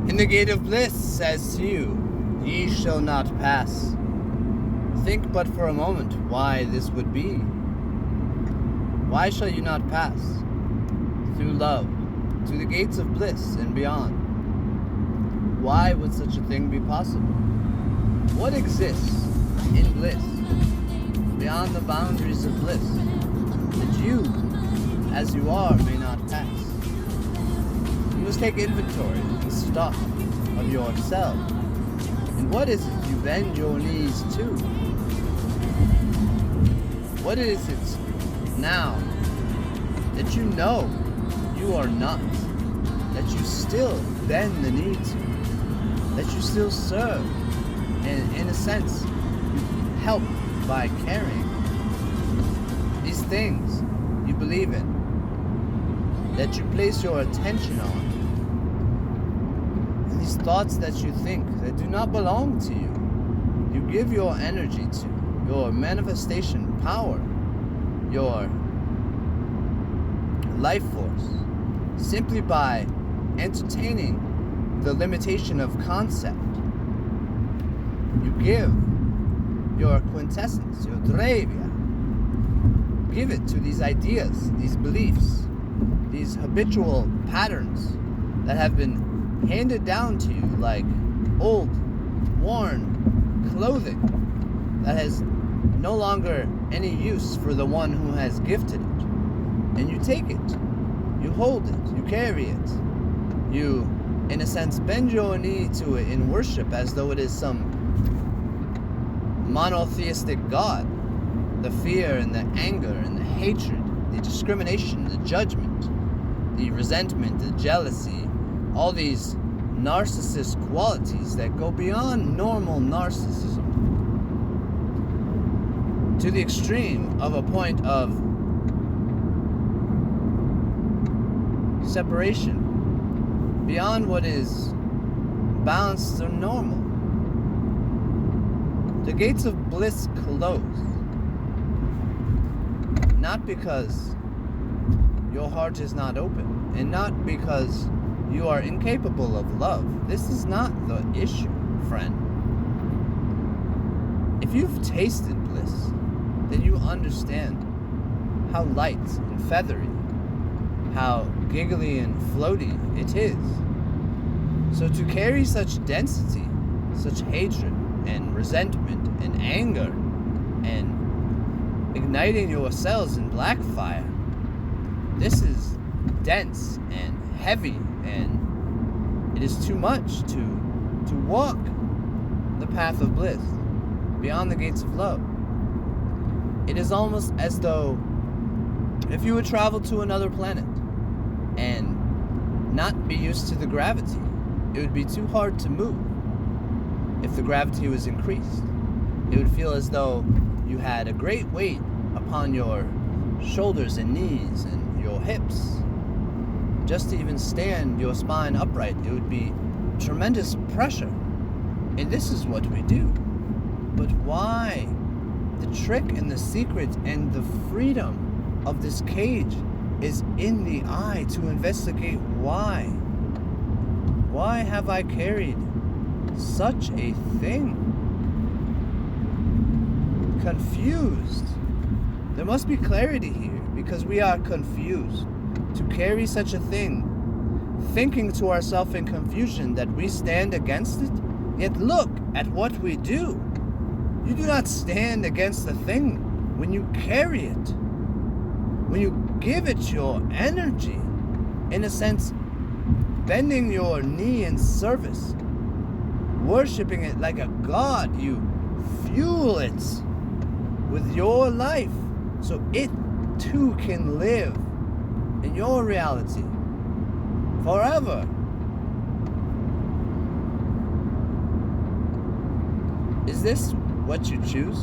And the Gate of Bliss says to you, ye shall not pass. Think but for a moment why this would be. Why shall you not pass? Through love, to the gates of bliss and beyond. Why would such a thing be possible? What exists in bliss, beyond the boundaries of bliss, that you, as you are, may not pass? You must take inventory and stock of yourself. And what is it you bend your knees to? What is it now that you know you are not, that you still bend the knee to, that you still serve, and in a sense, help by carrying these things you believe in, that you place your attention on, and these thoughts that you think that do not belong to you, you give your energy to, your manifestation power, your life force, simply by entertaining the limitation of concept. You give your quintessence, your drevia, give it to these ideas, these beliefs, these habitual patterns that have been handed down to you like old, worn clothing that has no longer any use for the one who has gifted it. And you take it, you hold it, you carry it, you, in a sense, bend your knee to it in worship as though it is some monotheistic God. The fear and the anger and the hatred, the discrimination, the judgment, the resentment, the jealousy, all these narcissist qualities that go beyond normal narcissism to the extreme of a point of separation beyond what is balanced or normal. The gates of bliss close, not because your heart is not open, and not because you are incapable of love. This is not the issue, friend. If you've tasted bliss, then you understand how light and feathery, how giggly and floaty it is. So to carry such density, such hatred and resentment and anger and igniting your cells in black fire, this is dense and heavy, and it is too much to walk the path of bliss beyond the gates of love. It is almost as though if you would travel to another planet and not be used to the gravity, it would be too hard to move. If the gravity was increased, it would feel as though you had a great weight upon your shoulders and knees and your hips. Just to even stand your spine upright, it would be tremendous pressure. And this is what we do. But why? The trick and the secret and the freedom of this cage is in the eye to investigate why. Why have I carried such a thing? Confused. There must be clarity here because we are confused. To carry such a thing, thinking to ourselves in confusion that we stand against it, yet look at what we do. You do not stand against the thing when you carry it, when you give it your energy, in a sense, bending your knee in service, worshiping it like a god. You fuel it with your life so it too can live in your reality forever. Is this what you choose?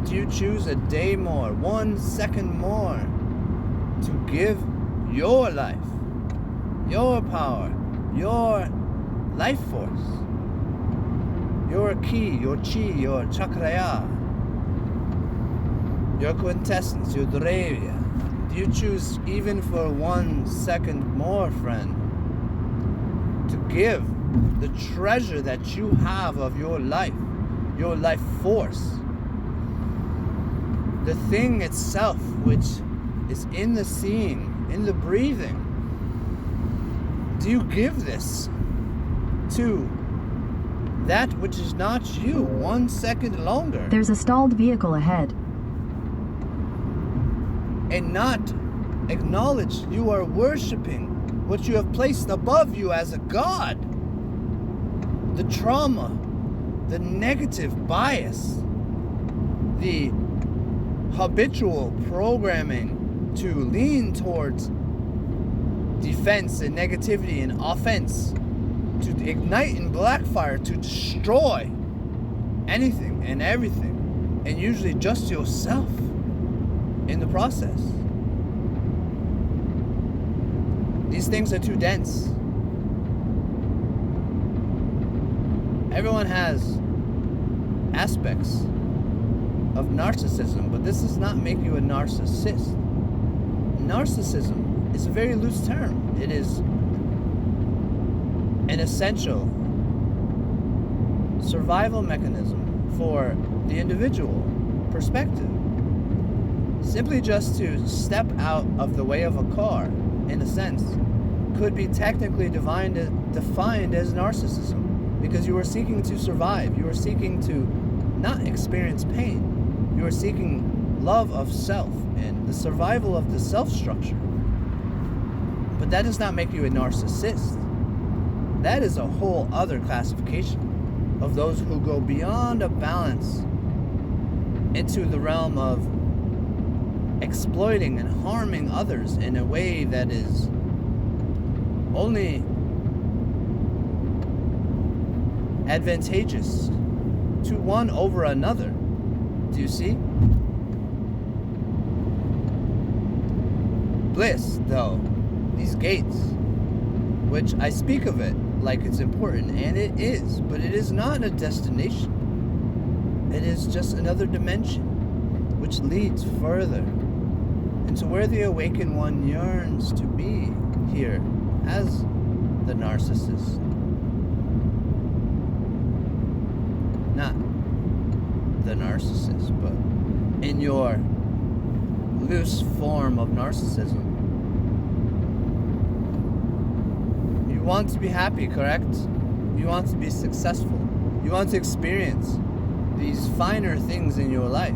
Do you choose a day more, 1 second more to give your life, your power, your life force, your ki, your chi, your chakraya, your quintessence, your drevya? You choose even for 1 second more, friend, to give the treasure that you have of your life force, the thing itself which is in the seeing, in the breathing, do you give this to that which is not you 1 second longer? There's a stalled vehicle ahead. And not acknowledge you are worshiping what you have placed above you as a god. The trauma, the negative bias, the habitual programming to lean towards defense and negativity and offense, to ignite in blackfire, to destroy anything and everything, and usually just yourself in the process. These things are too dense. Everyone has aspects of narcissism, but this does not make you a narcissist. Narcissism is a very loose term. It is an essential survival mechanism for the individual perspective. Simply just to step out of the way of a car, in a sense, could be technically defined as narcissism, because you are seeking to survive. You are seeking to not experience pain. You are seeking love of self and the survival of the self structure. But that does not make you a narcissist. That is a whole other classification of those who go beyond a balance into the realm of exploiting and harming others in a way that is only advantageous to one over another. Do you see? Bliss, though, these gates, which I speak of it like it's important, and it is, but it is not a destination. It is just another dimension which leads further into where the awakened one yearns to be here as the narcissist. Not the narcissist, but in your loose form of narcissism. You want to be happy, correct? You want to be successful. You want to experience these finer things in your life.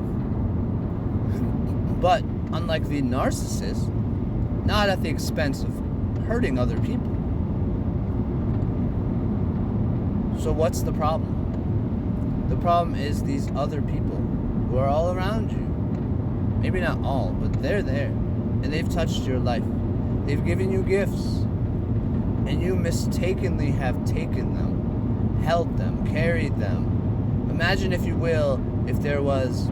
But unlike the narcissist, not at the expense of hurting other people. So what's the problem? The problem is these other people who are all around you. Maybe not all, but they're there. And they've touched your life. They've given you gifts. And you mistakenly have taken them, held them, carried them. Imagine, if you will, if there was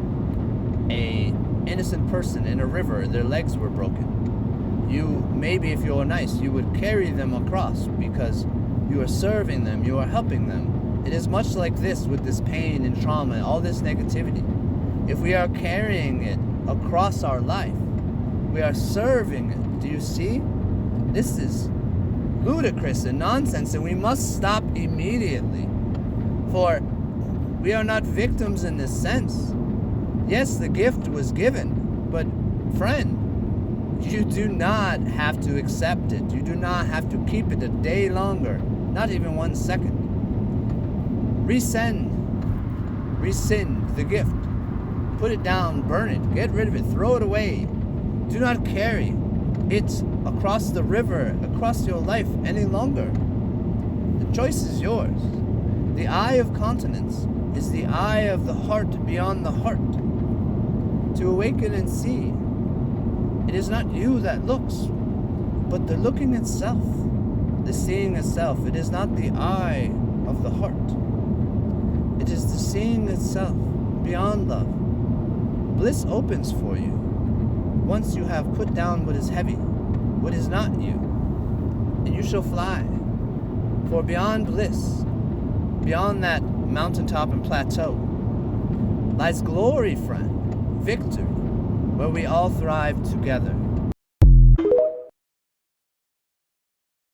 a innocent person in a river, their legs were broken. You, maybe if you were nice, you would carry them across because you are serving them, you are helping them. It is much like this with this pain and trauma, all this negativity. If we are carrying it across our life, we are serving it. Do you see? This is ludicrous and nonsense, and we must stop immediately. For we are not victims in this sense. Yes, the gift was given, but friend, you do not have to accept it. You do not have to keep it a day longer, not even 1 second. Rescind the gift. Put it down, burn it, get rid of it, throw it away. Do not carry it across the river, across your life any longer. The choice is yours. The eye of continence is the eye of the heart beyond the heart. To awaken and see. It is not you that looks, but the looking itself, the seeing itself. It is not the eye of the heart. It is the seeing itself beyond love. Bliss opens for you once you have put down what is heavy, what is not you, and you shall fly. For beyond bliss, beyond that mountaintop and plateau, lies glory, friend, victory, where we all thrive together.